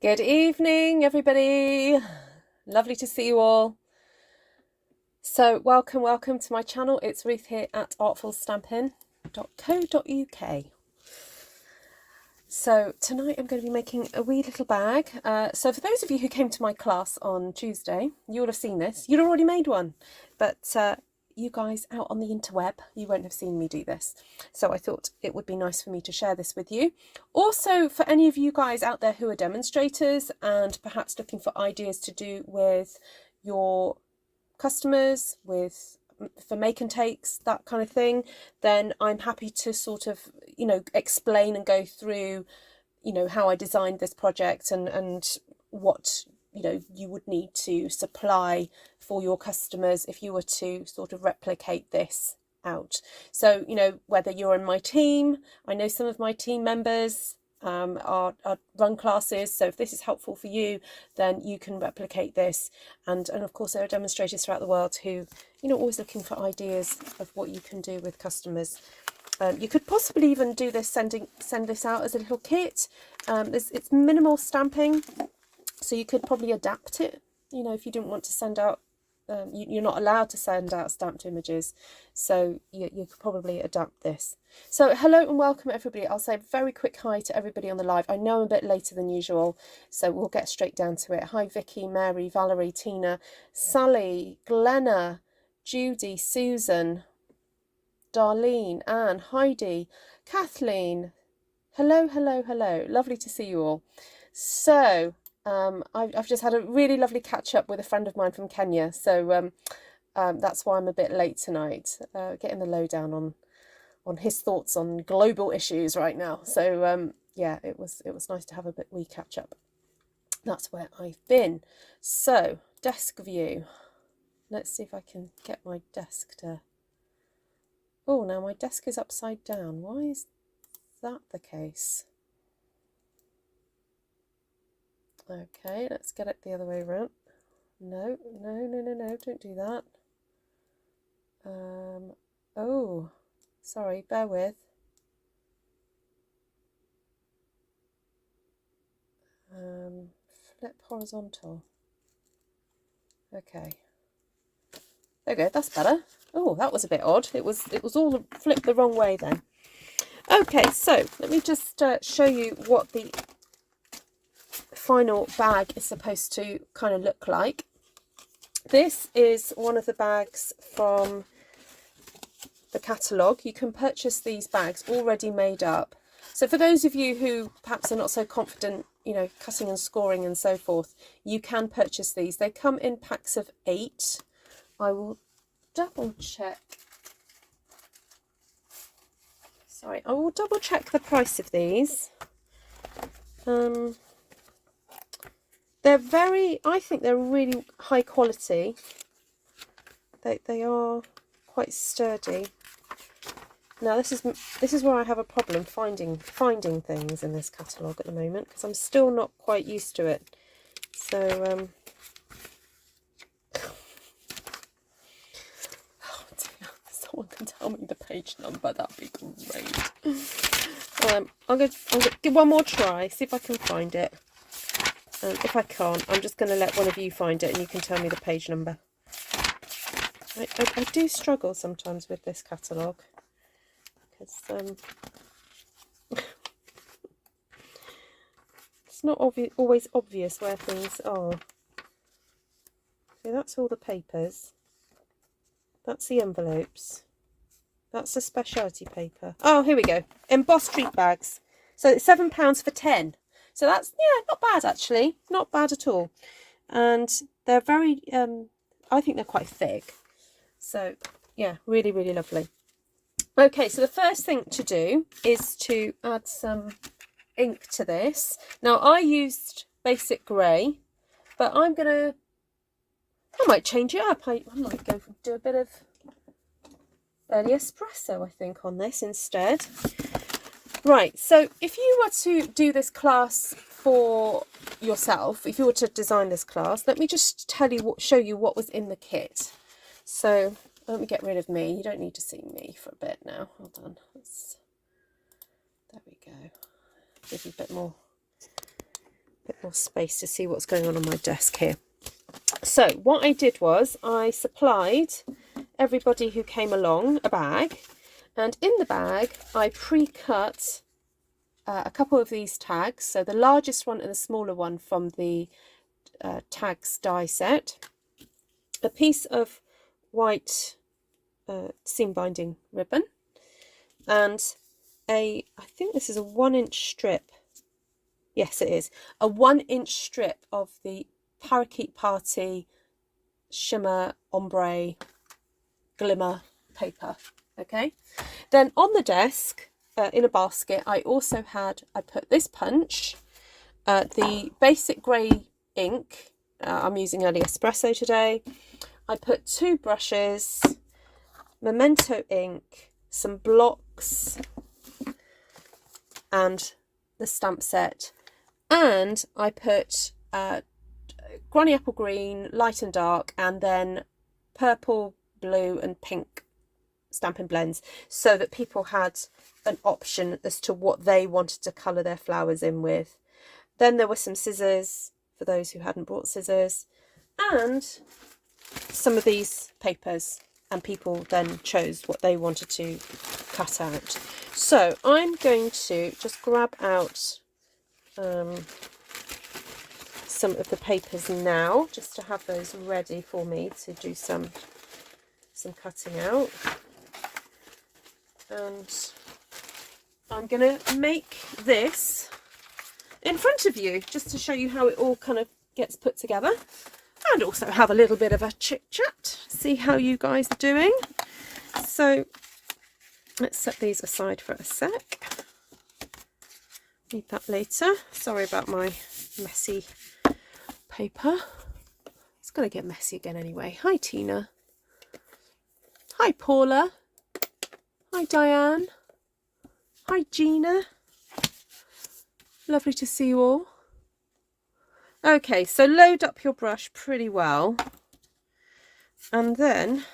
Good evening, everybody. Lovely to see you all. So welcome to my channel. It's Ruth here at artfulstampin.co.uk. So tonight I'm going to be making a wee little bag. So for those of you who came to my class on Tuesday, you would have seen this. You'd already made one, but you guys out on the interweb, you won't have seen me do this. So I thought it would be nice for me to share this with you. Also, for any of you guys out there who are demonstrators and perhaps looking for ideas to do with your customers, for make and takes, that kind of thing, then I'm happy to sort of, explain and go through, how I designed this project and what you would need to supply for your customers if you were to sort of replicate this out. So whether you're in my team, I know some of my team members are run classes, so if this is helpful for you, then you can replicate this. And of course there are demonstrators throughout the world who always looking for ideas of what you can do with customers. You could possibly even do this, send this out as a little kit. It's minimal stamping, so you could probably adapt it, if you didn't want to send out, you're not allowed to send out stamped images, so you could probably adapt this. So hello and welcome everybody. I'll say a very quick hi to everybody on the live. I know I'm a bit later than usual, so we'll get straight down to it. Hi Vicky, Mary, Valerie, Tina, Sally, Glenna, Judy, Susan, Darlene, Anne, Heidi, Kathleen. Hello. Lovely to see you all. So I've just had a really lovely catch up with a friend of mine from Kenya, so that's why I'm a bit late tonight, getting the lowdown on his thoughts on global issues right now. So yeah, it was nice to have a wee catch up. That's where I've been. So desk view. Let's see if I can get my desk to. Oh, now my desk is upside down. Why is that the case? Okay, let's get it the other way around. No, don't do that. Oh, sorry, bear with. Flip horizontal. Okay. There we go, that's better. Oh, that was a bit odd. It was all flipped the wrong way then. Okay, so let me just show you what the final bag is supposed to kind of look like. This is one of the bags from the catalogue. You can purchase these bags already made up. So for those of you who perhaps are not so confident, cutting and scoring and so forth, you can purchase these. They come in packs of 8. I will double check. Sorry, I will double check the price of these. I think they're really high quality. They are quite sturdy. Now this is where I have a problem finding things in this catalogue at the moment, because I'm still not quite used to it. So oh dear, if someone can tell me the page number, that'd be great. I'm going to give one more try, see if I can find it. If I can't, I'm just going to let one of you find it and you can tell me the page number. I do struggle sometimes with this catalogue, because it's not always obvious where things are. So that's all the papers. That's the envelopes. That's the specialty paper. Oh, here we go. Embossed treat bags. So it's £7 for 10. So that's, yeah, not bad actually. Not bad at all. And they're very, I think they're quite thick. So yeah, really, really lovely. Okay, so the first thing to do is to add some ink to this. Now I used basic grey, but I might change it up. I might go do a bit of early espresso, I think, on this instead. Right, so if you were to do this class for yourself, if you were to design this class, let me just show you what was in the kit. So let me get rid of me. You don't need to see me for a bit now. Hold on. There we go. Give you a bit more bit more space to see what's going on my desk here. So what I did was I supplied everybody who came along a bag, and in the bag I pre-cut a couple of these tags, so the largest one and the smaller one from the tags die set, a piece of white seam binding ribbon, and I think this is a 1-inch strip. Yes, it is a 1-inch strip of the Parakeet Party shimmer ombre glimmer paper. Okay, then on the desk in a basket I put this punch, the basic grey ink, I'm using early espresso today. I put 2 brushes, Memento ink, some blocks and the stamp set, and I put Granny Apple Green, light and dark, and then purple, blue and pink Stampin' blends, so that people had an option as to what they wanted to colour their flowers in with. Then there were some scissors for those who hadn't brought scissors, and some of these papers, and people then chose what they wanted to cut out. So I'm going to just grab out some of the papers now, just to have those ready for me to do some cutting out. And I'm going to make this in front of you just to show you how it all kind of gets put together, and also have a little bit of a chit chat, see how you guys are doing. So let's set these aside for a sec. Need that later. Sorry about my messy paper. It's going to get messy again anyway. Hi Tina. Hi Paula. Hi Diane. Hi Gina. Lovely to see you all. Okay, so load up your brush pretty well, and then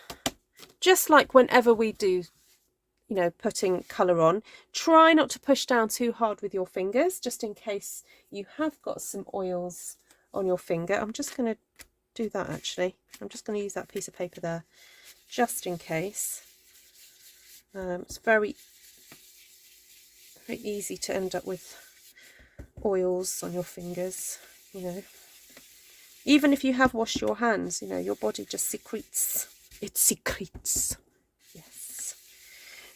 just like whenever we do, you know, putting colour on, try not to push down too hard with your fingers, just in case you have got some oils on your finger. I'm just going to do that actually. I'm just going to use that piece of paper there, just in case. It's very easy to end up with oils on your fingers, you know. Even if you have washed your hands, you know, your body just secretes. It secretes. Yes.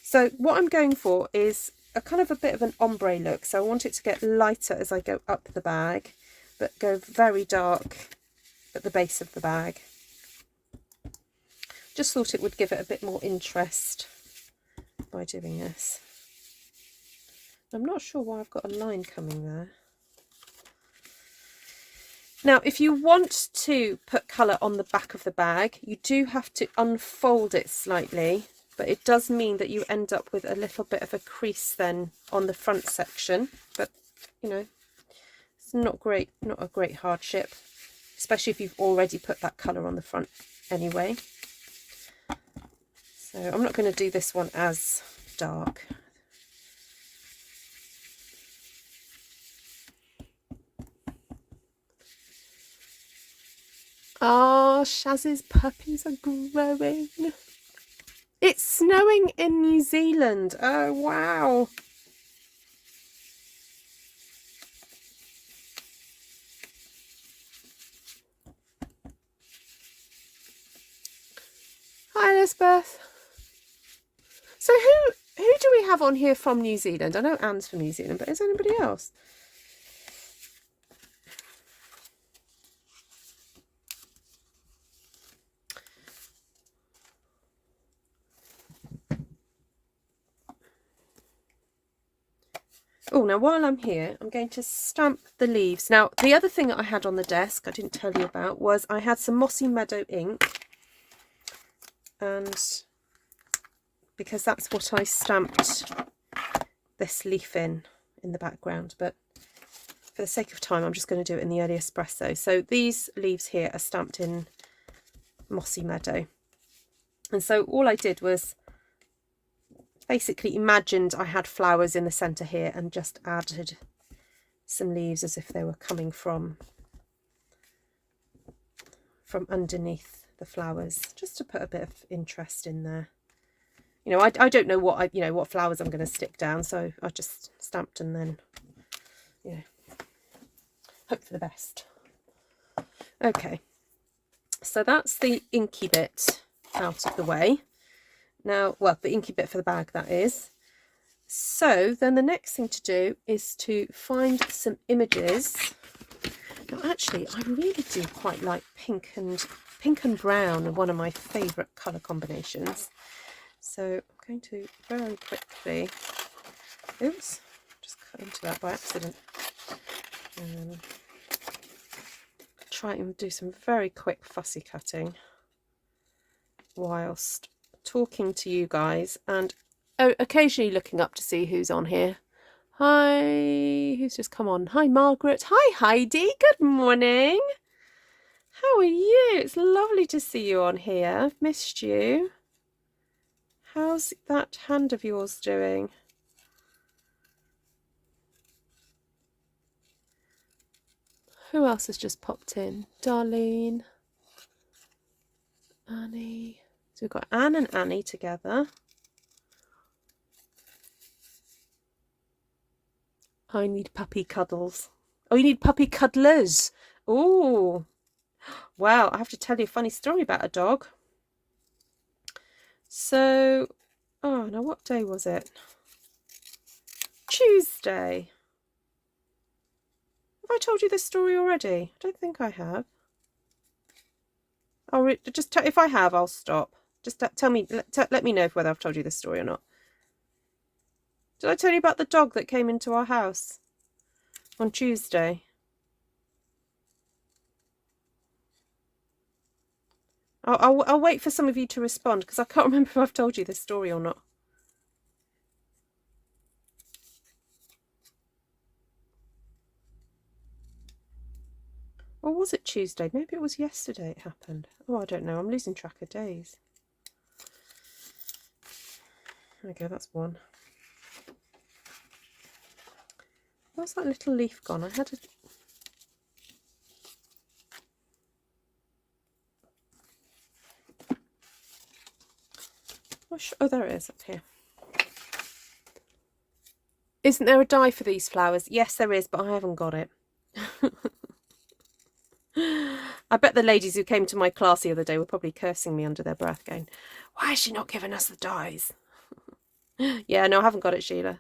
So what I'm going for is a kind of a bit of an ombre look. So I want it to get lighter as I go up the bag, but go very dark at the base of the bag. Just thought it would give it a bit more interest by doing this. I'm not sure why I've got a line coming there. Now, if you want to put colour on the back of the bag, you do have to unfold it slightly, but it does mean that you end up with a little bit of a crease then on the front section. But, you know, it's not a great hardship, especially if you've already put that colour on the front anyway. So I'm not going to do this one as dark. Oh, Shaz's puppies are growing. It's snowing in New Zealand. Oh, wow. Hi, Elizabeth. So who do we have on here from New Zealand? I know Anne's from New Zealand, but is anybody else? Oh, now while I'm here, I'm going to stamp the leaves. Now, the other thing that I had on the desk, I didn't tell you about, was I had some Mossy Meadow ink. And because that's what I stamped this leaf in the background. But for the sake of time, I'm just going to do it in the early espresso. So these leaves here are stamped in Mossy Meadow. And so all I did was basically imagined I had flowers in the centre here and just added some leaves as if they were coming from underneath the flowers, just to put a bit of interest in there. You know, I don't know what what flowers I'm going to stick down, so I just stamped and then, you know, hope for the best. Okay, so that's the inky bit out of the way. Now, well, the inky bit for the bag, that is. So then the next thing to do is to find some images. Now, actually, I really do quite like pink and brown are one of my favourite colour combinations. So I'm going to very quickly, oops, just cut into that by accident. Try and do some very quick fussy cutting whilst talking to you guys and occasionally looking up to see who's on here. Hi, who's just come on? Hi, Margaret. Hi, Heidi. Good morning. How are you? It's lovely to see you on here. I've missed you. How's that hand of yours doing? Who else has just popped in? Darlene. Annie. So we've got Anne and Annie together. I need puppy cuddles. Oh, you need puppy cuddlers. Oh, wow. I have to tell you a funny story about a dog. So, oh, now what day was it? Tuesday. Have I told you this story already? I don't think I have. Oh, just if I have, I'll stop. Just tell me, let me know whether I've told you this story or not. Did I tell you about the dog that came into our house on Tuesday? I'll wait for some of you to respond because I can't remember if I've told you this story or not. Or was it Tuesday? Maybe it was yesterday it happened. Oh, I don't know. I'm losing track of days. There we go, that's one. Where's that little leaf gone? I had a... Oh, there it is up here. Isn't there a die for these flowers? Yes, there is, but I haven't got it. I bet the ladies who came to my class the other day were probably cursing me under their breath, going, why is she not giving us the dies? Yeah, no, I haven't got it, Sheila.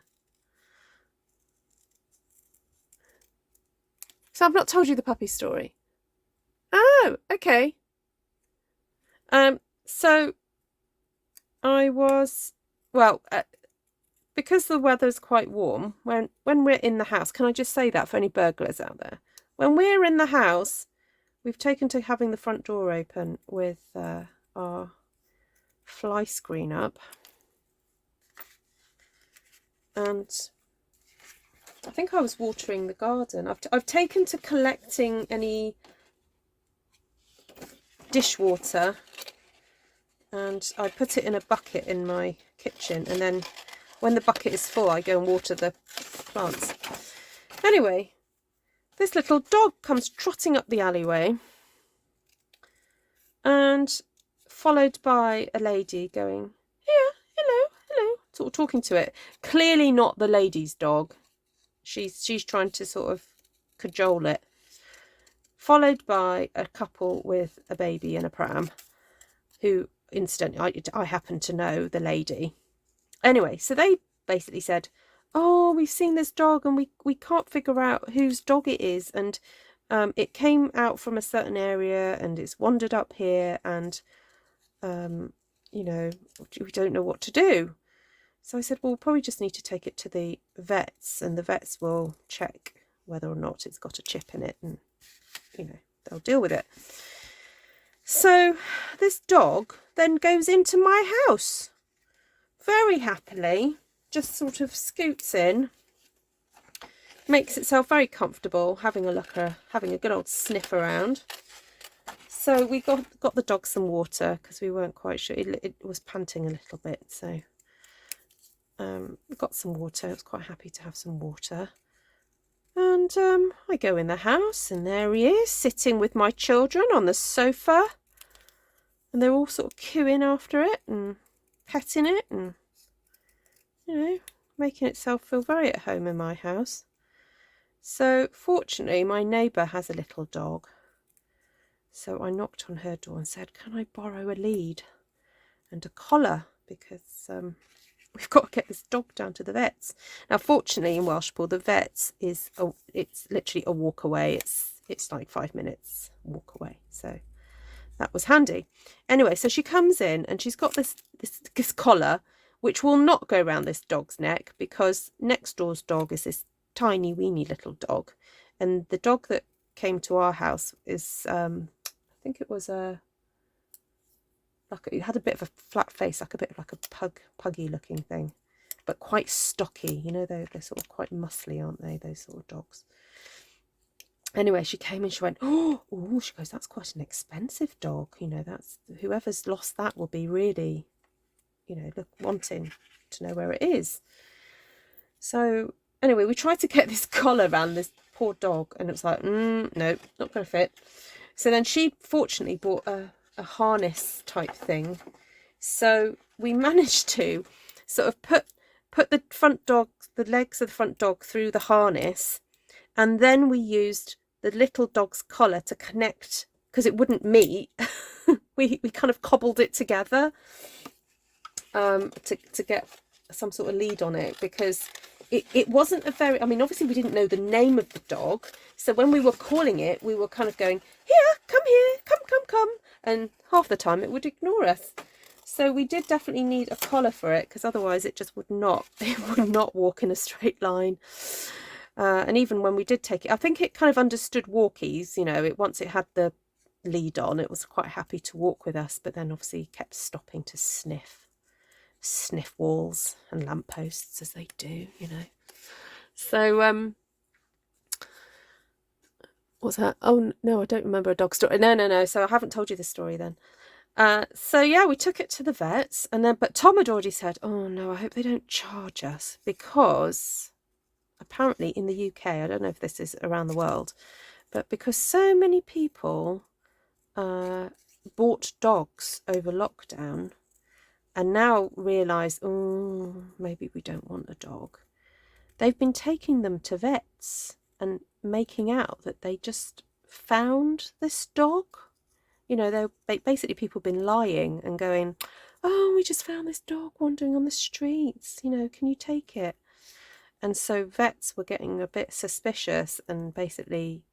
So I've not told you the puppy story. Oh, okay. So I was, well, because the weather's quite warm, when we're in the house, can I just say that for any burglars out there? When we're in the house, we've taken to having the front door open with our fly screen up. And I think I was watering the garden. I've taken to collecting any dishwater and I put it in a bucket in my kitchen, and then when the bucket is full I go and water the plants. Anyway, this little dog comes trotting up the alleyway and followed by a lady going, here, hello, hello, sort of talking to it. Clearly not the lady's dog. She's trying to sort of cajole it. Followed by a couple with a baby in a pram, who incidentally I happen to know the lady. Anyway, so they basically said, oh, we've seen this dog and we can't figure out whose dog it is, and it came out from a certain area and it's wandered up here, and you know, we don't know what to do. So I said, well, we'll probably just need to take it to the vets, and the vets will check whether or not it's got a chip in it, and, you know, they'll deal with it. So this dog then goes into my house very happily, just sort of scoots in, makes itself very comfortable, having a look, having a good old sniff around. So we got the dog some water because we weren't quite sure. It was panting a little bit, so we got some water. I was quite happy to have some water. And I go in the house, and there he is, sitting with my children on the sofa. And they're all sort of queuing after it and petting it and, you know, making itself feel very at home in my house. So fortunately, my neighbour has a little dog. So I knocked on her door and said, can I borrow a lead and a collar? Because we've got to get this dog down to the vet's. Now, fortunately, in Welshpool, the vet's is, it's literally a walk away. It's like 5 minutes walk away. So that was handy. Anyway, so she comes in and she's got this collar, which will not go around this dog's neck, because next door's dog is this tiny weeny little dog, and the dog that came to our house is I think it was it had a bit of a flat face, like a bit of like a puggy looking thing, but quite stocky. You know, they're sort of quite muscly, aren't they, those sort of dogs? Anyway, she came and she went, oh, she goes, that's quite an expensive dog. You know, that's, whoever's lost that will be really, you know, wanting to know where it is. So anyway, we tried to get this collar around this poor dog, and it was like, no, not going to fit. So then she fortunately bought a harness type thing. So we managed to sort of put the front dog, the legs of the front dog through the harness, and then we used the little dog's collar to connect, because it wouldn't meet. we kind of cobbled it together to get some sort of lead on it, because it wasn't a very, I mean, obviously we didn't know the name of the dog, so when we were calling it, we were kind of going, here, come, and half the time it would ignore us. So we did definitely need a collar for it, because otherwise it just would not walk in a straight line. And even when we did take it, I think it kind of understood walkies, you know, once it had the lead on, it was quite happy to walk with us, but then obviously kept stopping to sniff walls and lampposts, as they do, you know. So what's that? Oh no, I don't remember a dog story. No, so I haven't told you the story then. So yeah, we took it to the vets, and then, but Tom had already said, oh no, I hope they don't charge us, because apparently in the UK, I don't know if this is around the world, but because so many people bought dogs over lockdown, and now realise, oh, maybe we don't want a dog, they've been taking them to vets and making out that they just found this dog. You know, basically people have been lying and going, oh, we just found this dog wandering on the streets, you know, can you take it? And so vets were getting a bit suspicious, and basically,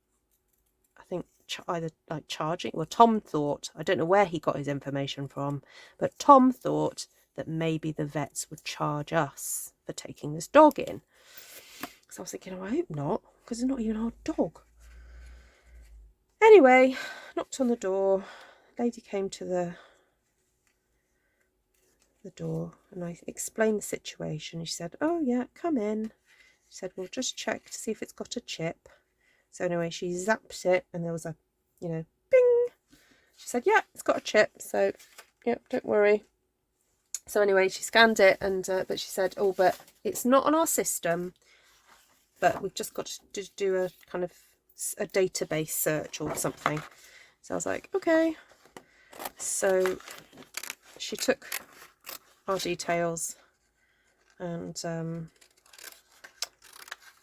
I think, either like charging, or Tom thought, I don't know where he got his information from, but Tom thought that maybe the vets would charge us for taking this dog in. So I was thinking, oh, I hope not, because it's not even our dog. Anyway, knocked on the door. Lady came to the door, and I explained the situation. She said, oh yeah, come in. She said, we'll just check to see if it's got a chip. So anyway, she zapped it, and there was a, you know, bing. She said, yeah, it's got a chip, so yeah, don't worry. So anyway, she scanned it, and but she said, oh, but it's not on our system, but we've just got to do a kind of a database search or something. So I was like, okay. So she took our details, and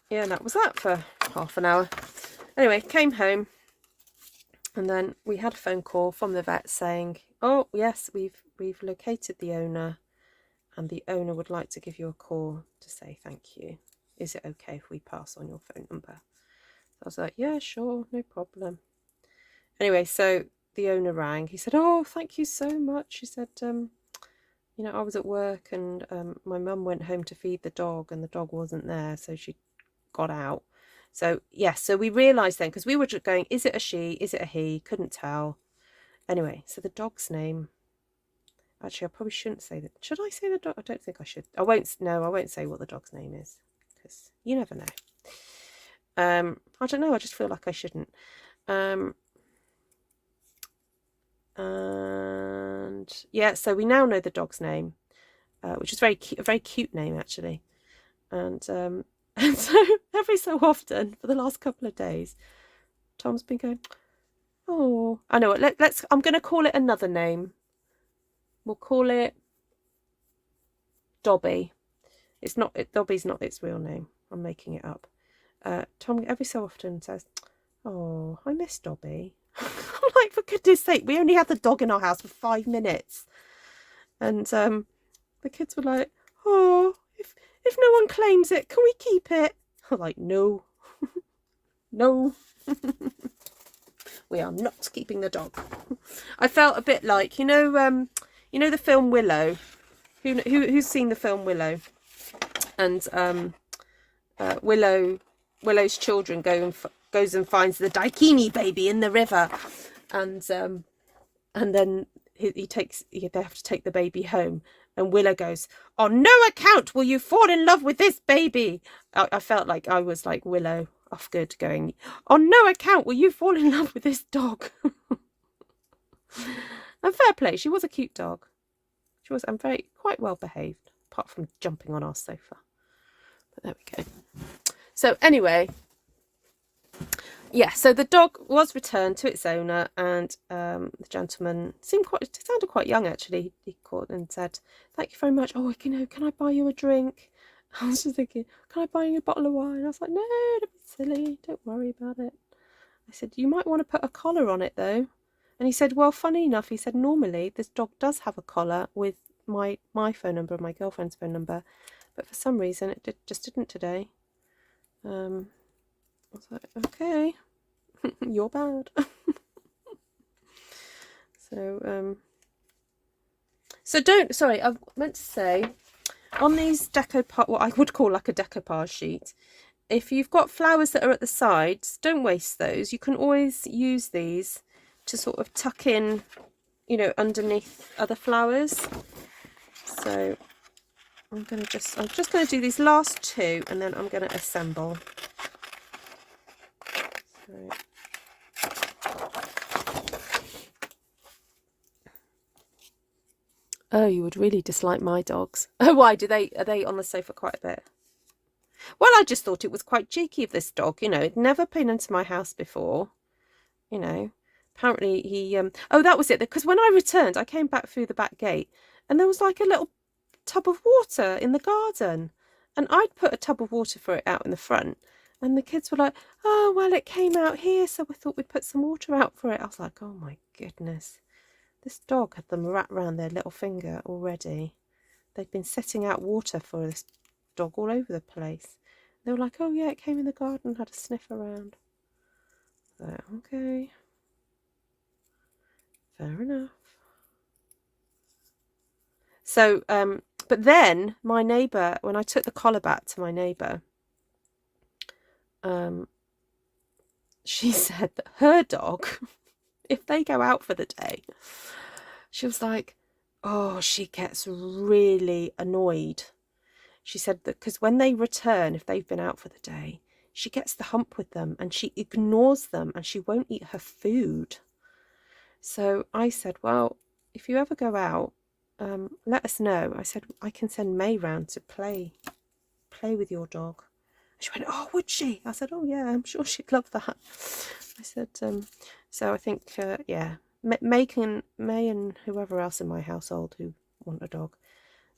yeah, and that was that for half an hour. Anyway, came home, and then we had a phone call from the vet saying, oh yes, we've located the owner, and the owner would like to give you a call to say thank you. Is it okay if we pass on your phone number? So I was like, yeah, sure, no problem. Anyway, so the owner rang. He said, oh, thank you so much. He said, you know, I was at work, and my mum went home to feed the dog, and the dog wasn't there, so she got out. So yes, so we realised then, because we were just going, is it a she, is it a he? Couldn't tell. Anyway, so the dog's name, actually I probably shouldn't say that. Should I say the dog? I don't think I should. I won't say what the dog's name is, because you never know. I don't know, I just feel like I shouldn't. And yeah, so we now know the dog's name, which is a very cute name actually. And And so every so often for the last couple of days, Tom's been going, oh, I know what, I'm going to call it another name. We'll call it Dobby. Dobby's not its real name. I'm making it up. Tom every so often says, oh, I miss Dobby. I'm like, for goodness sake, we only had the dog in our house for 5 minutes. And the kids were like, oh, if no one claims it, can we keep it? I'm like, no. No. We are not keeping the dog. I felt a bit like, you know the film Willow? Who's seen the film Willow? And Willow's children goes and finds the daikini baby in the river, and then they have to take the baby home, and Willow goes, on no account will you fall in love with this baby. I felt like I was like Willow Offgood going, on no account will you fall in love with this dog. And fair play, she was a cute dog. She was, and quite well behaved, apart from jumping on our sofa. But there we go. So anyway, yeah, so the dog was returned to its owner, and the gentleman sounded quite young actually. He called and said, thank you very much. Oh, can I buy you a drink? I was just thinking, can I buy you a bottle of wine? I was like, no, don't be silly, don't worry about it. I said, you might want to put a collar on it though. And he said, well, funny enough, he said, normally this dog does have a collar with my phone number, my girlfriend's phone number, but for some reason it just didn't today. I was like, okay, you're bad. Sorry, I meant to say, on these decoupage, what I would call like a decoupage sheet, if you've got flowers that are at the sides, don't waste those. You can always use these to sort of tuck in, underneath other flowers. So I'm just going to do these last two, and then I'm going to assemble. So, oh, you would really dislike my dogs. Oh, why? Are they on the sofa quite a bit? Well, I just thought it was quite cheeky of this dog. It'd never been into my house before. Apparently he, oh, that was it. Because when I returned, I came back through the back gate, and there was like a little tub of water in the garden. And I'd put a tub of water for it out in the front. And the kids were like, oh, well, it came out here, so we thought we'd put some water out for it. I was like, oh, my goodness. This dog had them wrapped around their little finger already. They'd been setting out water for this dog all over the place. They were like, oh, yeah, it came in the garden, had a sniff around. So, okay. Fair enough. So, but then my neighbour, when I took the collar back to my neighbour, she said that her dog, if they go out for the day, she was like, oh, she gets really annoyed. She said that because when they return, if they've been out for the day, she gets the hump with them and she ignores them and she won't eat her food. So I said, well, if you ever go out, let us know. I said, I can send May round to play with your dog. She went, oh, would she? I said, oh, yeah, I'm sure she'd love that. I said, so I think, yeah, May and whoever else in my household who want a dog,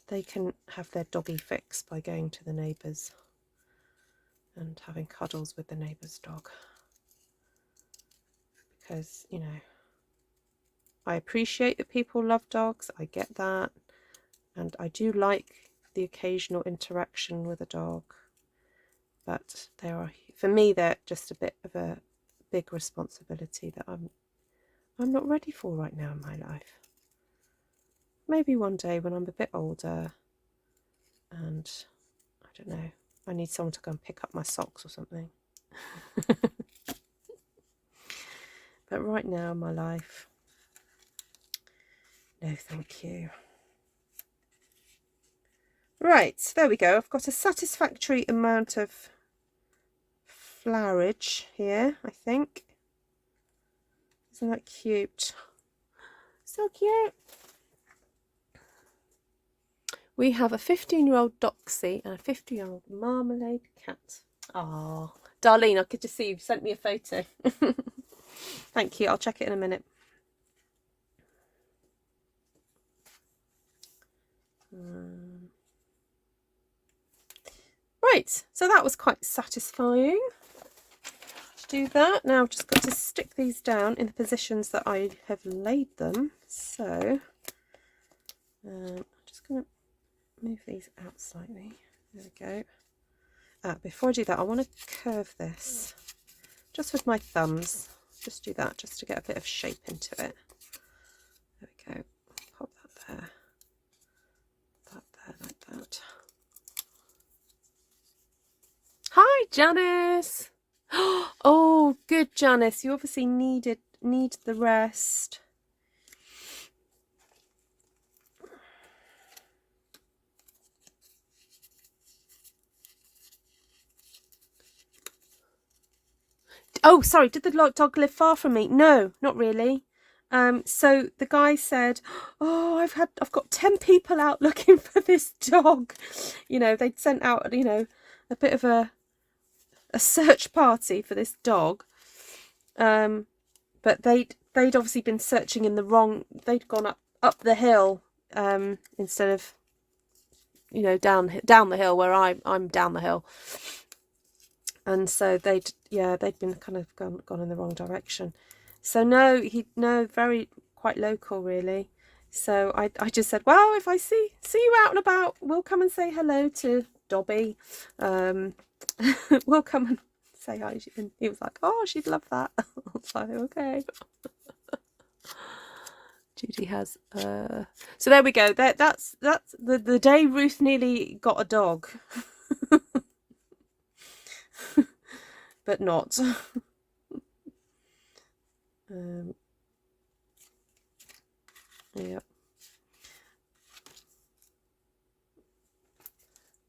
they can have their doggy fix by going to the neighbours and having cuddles with the neighbour's dog. Because, I appreciate that people love dogs. I get that. And I do like the occasional interaction with a dog. But for me, they're just a bit of a big responsibility that I'm not ready for right now in my life. Maybe one day when I'm a bit older and, I don't know, I need someone to go and pick up my socks or something. But right now in my life, no thank you. Right, there we go. I've got a satisfactory amount of flowerage here, I think. Isn't that cute? So cute. We have a 15-year-old Doxy and a 50-year-old Marmalade cat. Oh, Darlene, I could just see you've sent me a photo. Thank you. I'll check it in a minute. Right, so that was quite satisfying to do that. Now I've just got to stick these down in the positions that I have laid them. So I'm just going to move these out slightly. There we go. Before I do that, I want to curve this just with my thumbs. Just do that just to get a bit of shape into it. There we go. Pop that there. That there like that. Hi, Janice. Oh, good, Janice. You obviously need the rest. Oh, sorry. Did the dog live far from me? No, not really. So the guy said, "Oh, I've got 10 people out looking for this dog." You know, they'd sent out, you know, a bit of a search party for this dog. But they'd obviously been searching in the wrong. They'd gone up the hill instead of, you know, down the hill where I'm down the hill. And so they'd been kind of gone in the wrong direction. So no, very quite local really. So I just said, well, if I see you out and about, we'll come and say hello to Dobby. We'll come and say hi. And he was like, oh, she'd love that. I was like, okay. Judy has so there we go. That's the day Ruth nearly got a dog. But not. Yeah.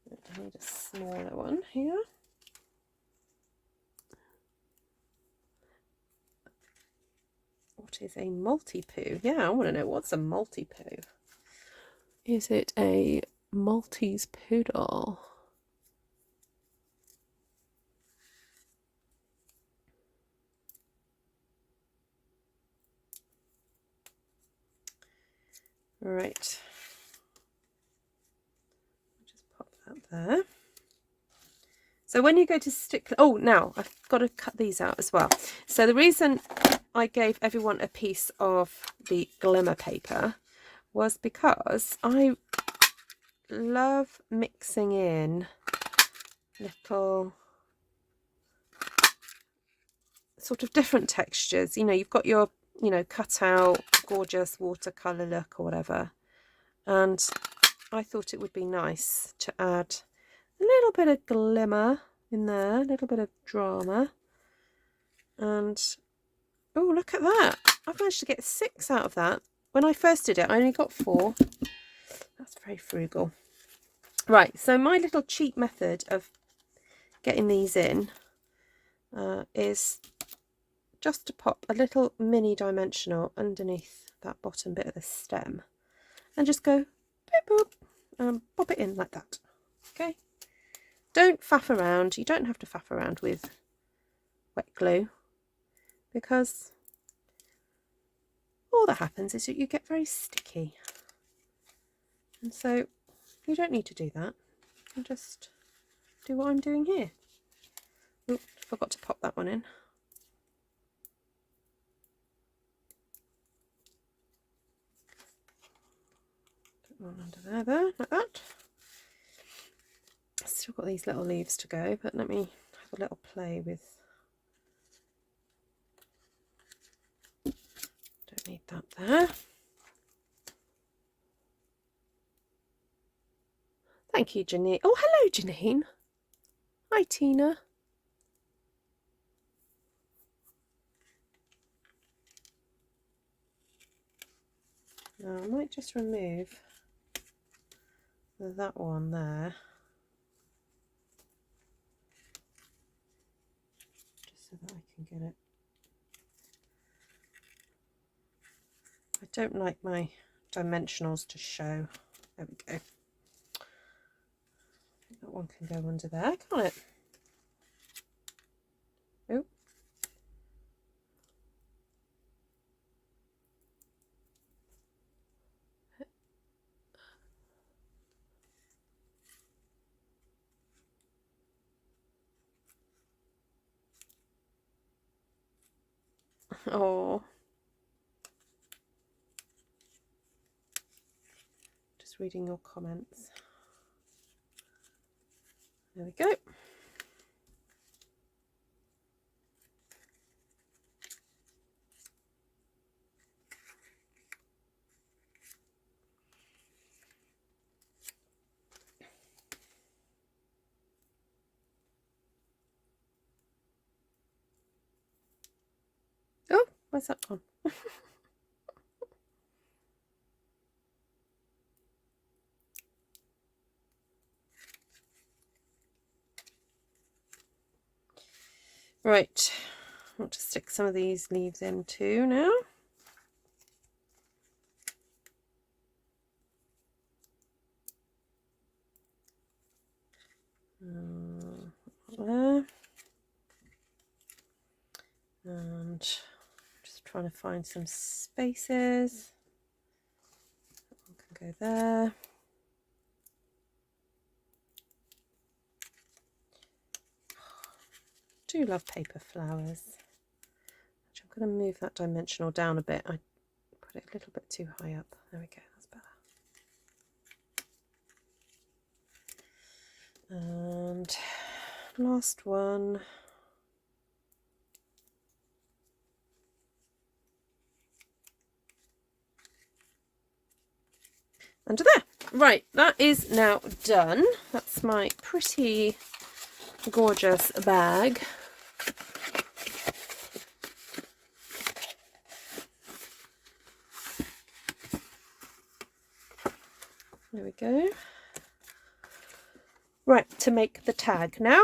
I need a smaller one here. What is a multi-poo? Yeah, I want to know, what's a multi-poo? Is it a Maltese poodle? Right. Just pop that there. So when you go to stick, oh, now I've got to cut these out as well. So the reason I gave everyone a piece of the glimmer paper was because I love mixing in little sort of different textures. You know, you've got your, you know, cut out gorgeous watercolor look or whatever, and I thought it would be nice to add a little bit of glimmer in there, a little bit of drama. And oh, look at that, I've managed to get 6 out of that. When I first did it, I only got 4. That's very frugal. Right, so my little cheap method of getting these in is just to pop a little mini dimensional underneath that bottom bit of the stem and just go boop boop and pop it in like that. Okay, don't faff around. You don't have to faff around with wet glue, because all that happens is that you get very sticky, and so you don't need to do that. You just do what I'm doing here. Oop, forgot to pop that one in. Put one under there, like that. Still got these little leaves to go, but let me have a little play with. Don't need that there. Thank you, Janine. Oh, hello, Janine. Hi, Tina. Now I might just remove that one there, just so that I can get it. I don't like my dimensionals to show. There we go. that one can go under there, can't it? Oh. Oh. Just reading your comments. There we go. Oh, where's that gone? Right, I want to stick some of these leaves in too now. There. And just trying to find some spaces. One can go there. I do love paper flowers. Actually, I'm going to move that dimensional down a bit. I put it a little bit too high up. There we go, that's better. And last one. Under there. Right, that is now done. That's my pretty gorgeous bag. There we go. Right, to make the tag now.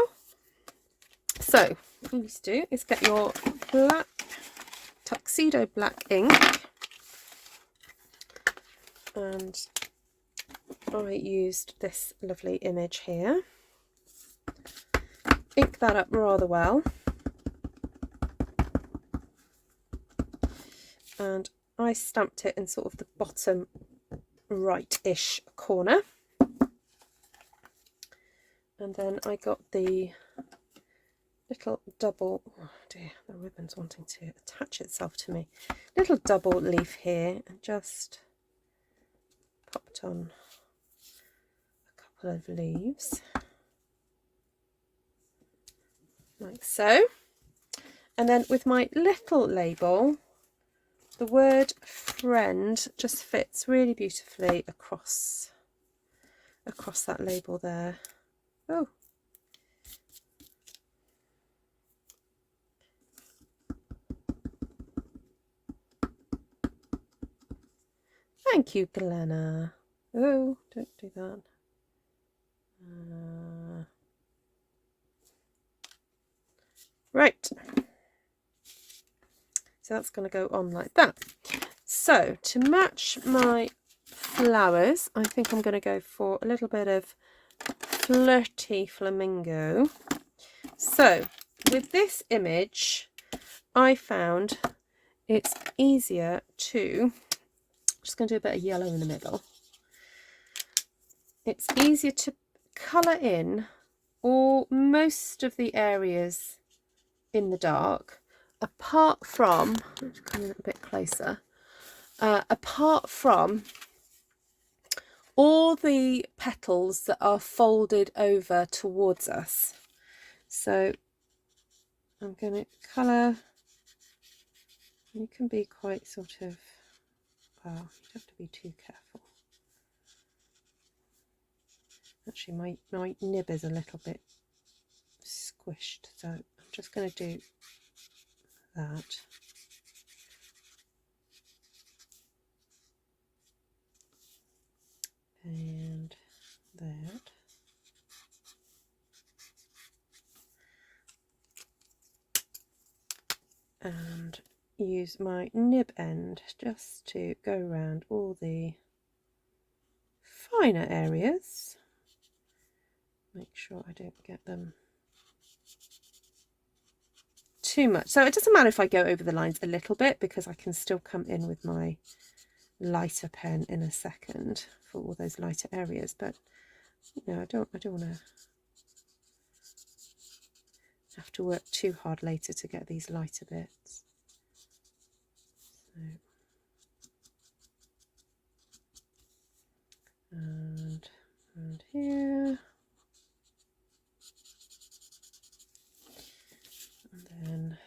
So what you need to do is get your black tuxedo black ink, and I used this lovely image here. Ink that up rather well, and I stamped it in sort of the bottom right-ish corner, and then I got the little double, oh dear, the ribbon's wanting to attach itself to me, little double leaf here, and just popped on a couple of leaves like so. And then with my little label, the word friend just fits really beautifully across that label there. Oh, thank you, Glenna. Oh, don't do that. Right. So that's going to go on like that. So to match my flowers, I think I'm going to go for a little bit of flirty flamingo. So with this image, I found it's easier to, I'm just going to do a bit of yellow in the middle. It's easier to colour in most of the areas in the dark, apart from, let's come in a bit closer, apart from all the petals that are folded over towards us. So I'm going to colour, you can be quite sort of, well, you have to be too careful. Actually, my nib is a little bit squished, so I'm just going to do that. And that. And use my nib end just to go around all the finer areas. make sure I don't get them too much. So it doesn't matter if I go over the lines a little bit, because I can still come in with my lighter pen in a second for all those lighter areas. But you know, I don't want to have to work too hard later to get these lighter bits. So, and around here, and then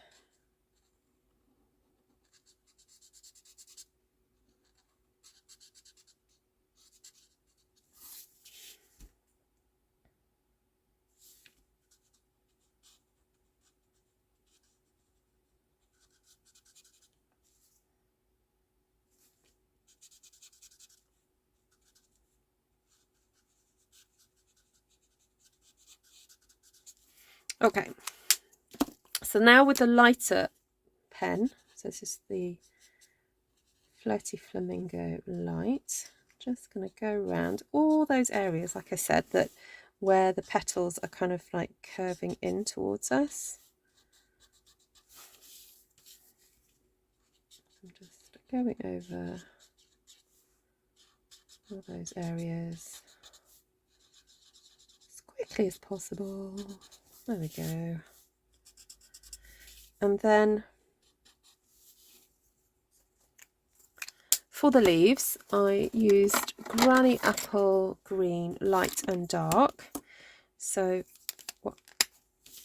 okay. So now with the lighter pen, so this is the Flirty Flamingo Light, just going to go around all those areas, like I said, that where the petals are kind of like curving in towards us. I'm just going over all those areas as quickly as possible. There we go. And then for the leaves, I used Granny Apple Green Light and Dark. So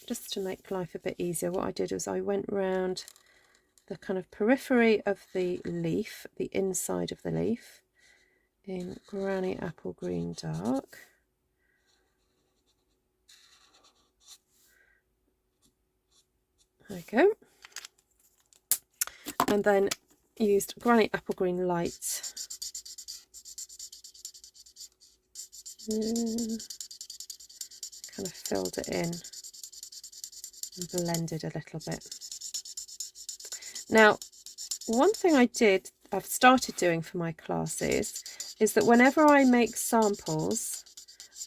just to make life a bit easier, what I did was I went round the kind of periphery of the leaf, the inside of the leaf, in Granny Apple Green Dark. There we go. And then used Granny Apple Green Light. Kind of filled it in and blended a little bit. Now, one thing I've started doing for my classes is that whenever I make samples,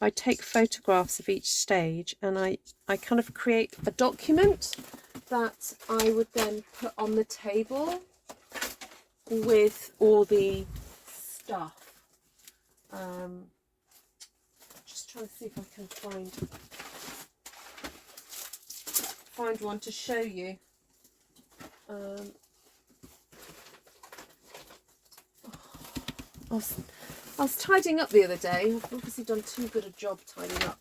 I take photographs of each stage, and I kind of create a document that I would then put on the table with all the stuff. Just trying to see if I can find one to show you. I was tidying up the other day. I've obviously done too good a job tidying up.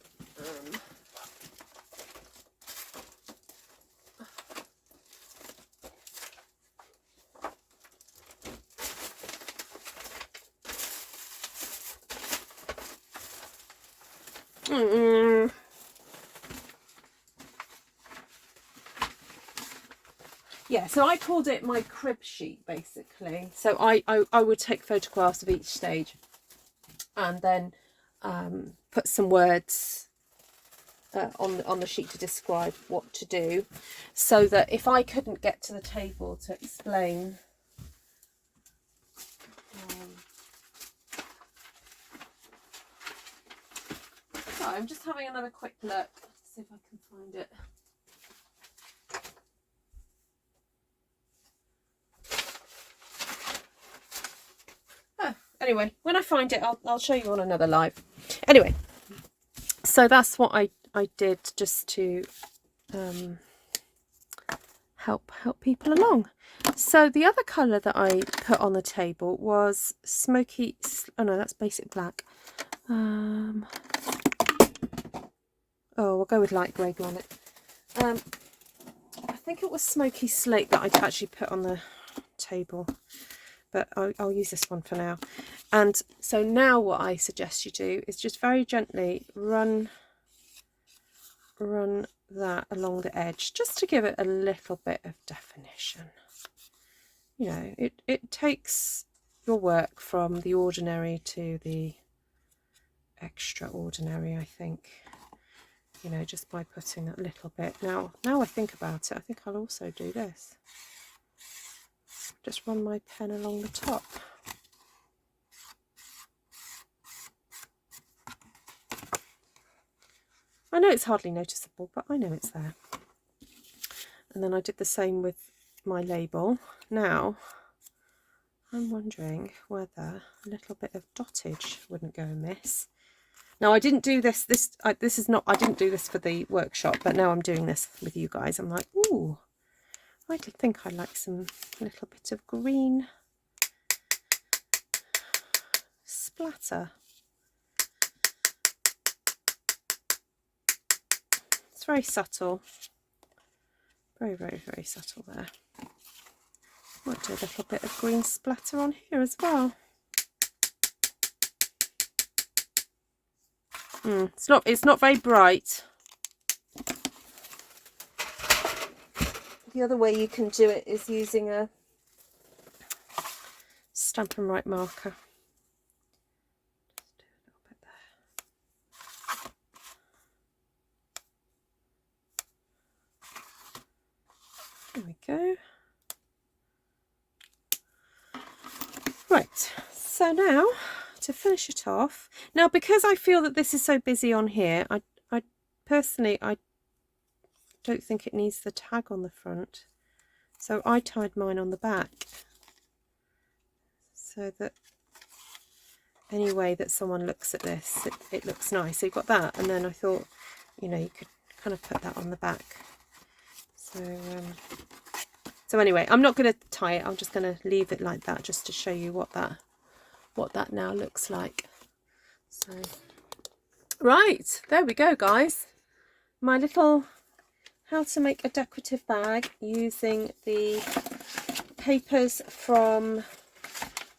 Yeah, so I called it my crib sheet, basically. So I would take photographs of each stage and then put some words on the sheet to describe what to do, so that if I couldn't get to the table to explain so I'm just having another quick look to see if I can find it. Anyway, when I find it, I'll show you on another live. Anyway, so that's what I did, just to help people along. So the other colour that I put on the table was smoky. Oh no, that's basic black. Oh, we'll go with light grey granite. I think it was smoky slate that I actually put on the table, but I'll use this one for now. And so now what I suggest you do is just very gently run that along the edge, just to give it a little bit of definition. You know, it takes your work from the ordinary to the extraordinary, I think. You know, just by putting that little bit. Now I think about it, I think I'll also do this. Just run my pen along the top. I know it's hardly noticeable, but I know it's there. And then I did the same with my label. Now, I'm wondering whether a little bit of dottage wouldn't go amiss. Now, I didn't do this. I didn't do this for the workshop, but now I'm doing this with you guys. I'm like, ooh, I think I'd like a little bit of green splatter. It's very subtle. Very, very, very subtle there. Might do a little bit of green splatter on here as well. It's not very bright. The other way you can do it is using a Stampin' Up marker. Just do a little bit there. There we go. Right, so now to finish it off. Now, because I feel that this is so busy on here, I personally don't think it needs the tag on the front. So I tied mine on the back so that any way that someone looks at this, it looks nice. So you've got that, and then I thought, you know, you could kind of put that on the back. So anyway, I'm not going to tie it. I'm just going to leave it like that, just to show you what that now looks like. So, right, there we go, guys. My little how to make a decorative bag using the papers from,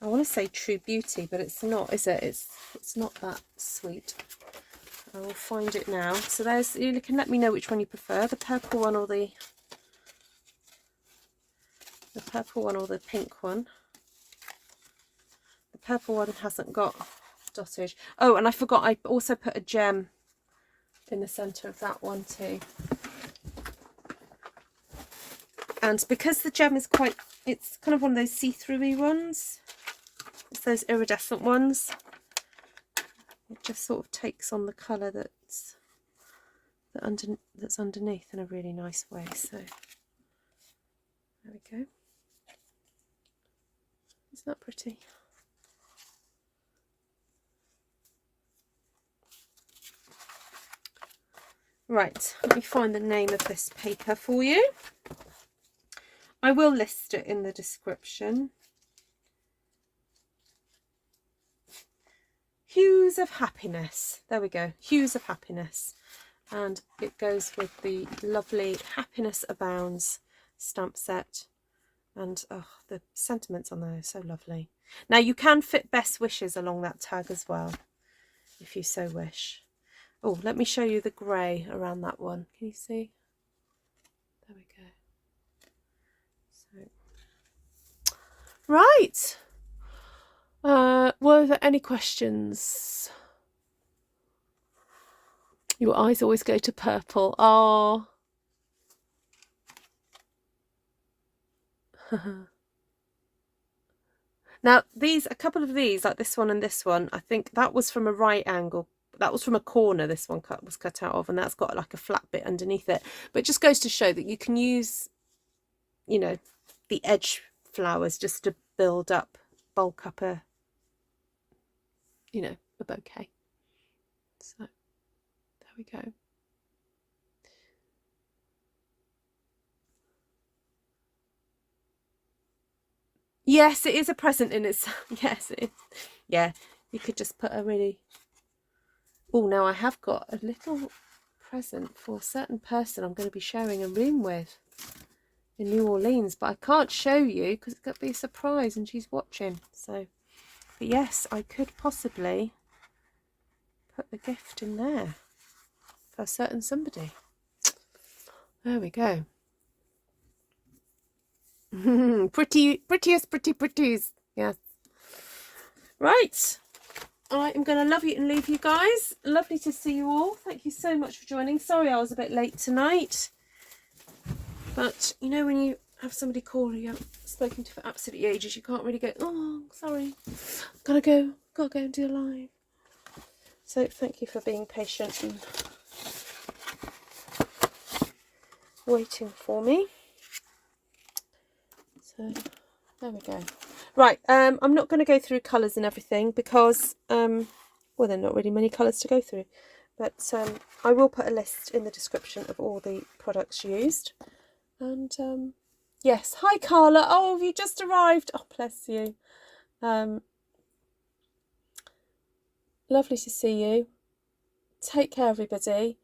I want to say True Beauty, but it's not, is it? It's not that sweet. I will find it now. So there's, you can let me know which one you prefer, the purple one or the pink one. The purple one hasn't got dottage. Oh, and I forgot, I also put a gem in the centre of that one too. And because the gem is it's kind of one of those see-through-y ones. It's those iridescent ones. It just sort of takes on the colour that's underneath in a really nice way. So there we go. Isn't that pretty? Right, let me find the name of this paper for you. I will list it in the description. Hues of Happiness. There we go. Hues of Happiness. And it goes with the lovely Happiness Abounds stamp set. And oh, the sentiments on there are so lovely. Now you can fit best wishes along that tag as well, if you so wish. Oh, let me show you the grey around that one. Can you see? There we go. So, right. Were there any questions? Your eyes always go to purple. Oh. Now a couple of these, like this one and this one, I think that was from a right angle. That was from a corner this one was cut out of, and that's got like a flat bit underneath it. But it just goes to show that you can use, you know, the edge flowers just to bulk up a, you know, a bouquet. So there we go. Yes, it is a present in itself. Yes, it is. Yeah, you could just put a really... Oh, now I have got a little present for a certain person I'm going to be sharing a room with in New Orleans, but I can't show you because it's going to be a surprise and she's watching. So, but yes, I could possibly put the gift in there for a certain somebody. There we go. Prettiest. Yes. Right. I am going to love you and leave you guys. Lovely to see you all. Thank you so much for joining. Sorry I was a bit late tonight. But, you know, when you have somebody call you haven't spoken to for absolutely ages, you can't really go, oh, sorry. Gotta go and do a live. So thank you for being patient and waiting for me. So there we go. Right, I'm not going to go through colours and everything because, well, there are not really many colours to go through. But I will put a list in the description of all the products used. And yes, hi Carla. Oh, have you just arrived? Oh, bless you. Lovely to see you. Take care, everybody.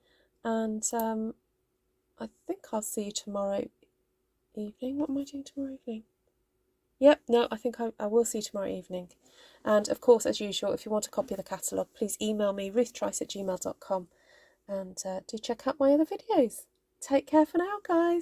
And I think I'll see you tomorrow evening. What am I doing tomorrow evening? Yep, no, I think I will see you tomorrow evening. And of course, as usual, if you want a copy of the catalogue, please email me, ruthtrice@gmail.com. And do check out my other videos. Take care for now, guys.